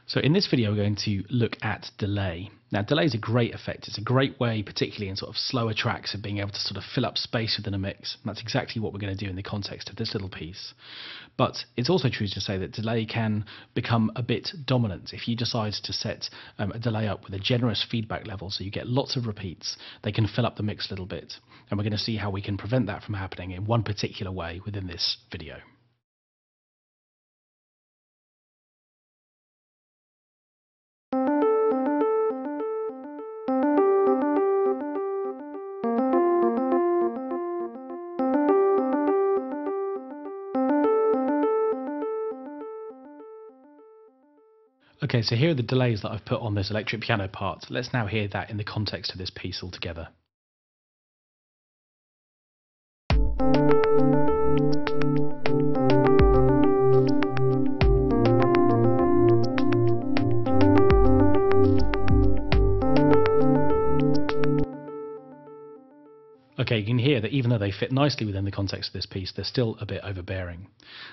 So in this video, we're going to look at delay. Now, delay is a great effect. It's a great way, particularly in sort of slower tracks, of being able to sort of fill up space within a mix. And that's exactly what we're going to do in the context of this little piece. But it's also true to say that delay can become a bit dominant. If you decide to set a delay up with a generous feedback level, so you get lots of repeats, they can fill up the mix a little bit. And we're going to see how we can prevent that from happening in one particular way within this video. Okay, so here are the delays that I've put on this electric piano part. Let's now hear that in the context of this piece altogether. Okay, you can hear that even though they fit nicely within the context of this piece, they're still a bit overbearing.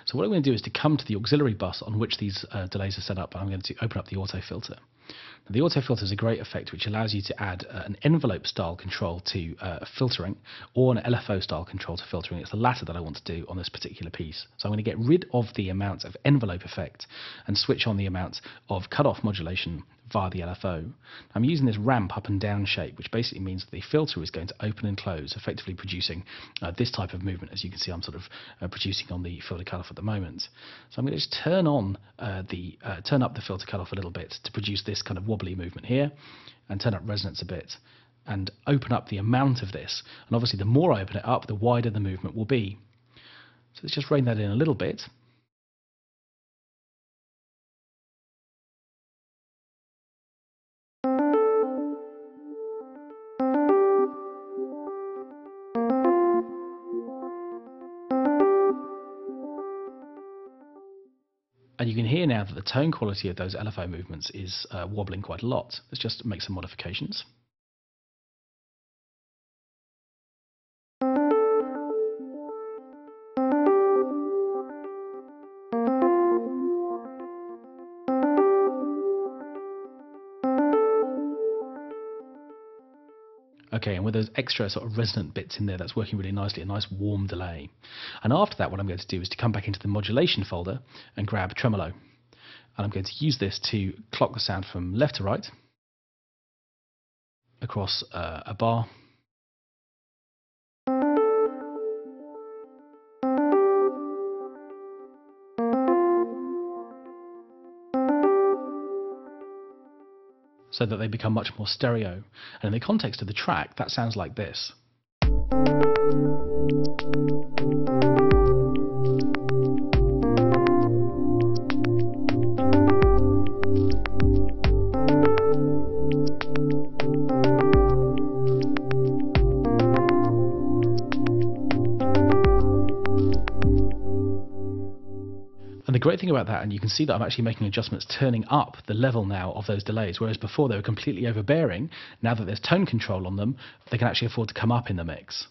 So what I'm going to do is to come to the auxiliary bus on which these delays are set up, and I'm going to open up the autofilter. Now, the autofilter is a great effect which allows you to add an envelope style control to filtering, or an LFO style control to filtering. It's the latter that I want to do on this particular piece. So I'm going to get rid of the amount of envelope effect and switch on the amount of cutoff modulation via the LFO. I'm using this ramp up and down shape, which basically means that the filter is going to open and close, effectively producing this type of movement. As you can see, I'm sort of producing on the filter cutoff at the moment. So I'm going to just turn up the filter cutoff a little bit to produce this kind of wobbly movement here, and turn up resonance a bit, and open up the amount of this. And obviously, the more I open it up, the wider the movement will be. So let's just rein that in a little bit. And you can hear now that the tone quality of those LFO movements is wobbling quite a lot. Let's just make some modifications. Okay, and with those extra sort of resonant bits in there, that's working really nicely, a nice warm delay. And after that, what I'm going to do is to come back into the modulation folder and grab tremolo. And I'm going to use this to clock the sound from left to right, across a bar, so that they become much more stereo. And in the context of the track, that sounds like this. And the great thing about that, and you can see that I'm actually making adjustments turning up the level now of those delays, whereas before they were completely overbearing. Now that there's tone control on them, they can actually afford to come up in the mix.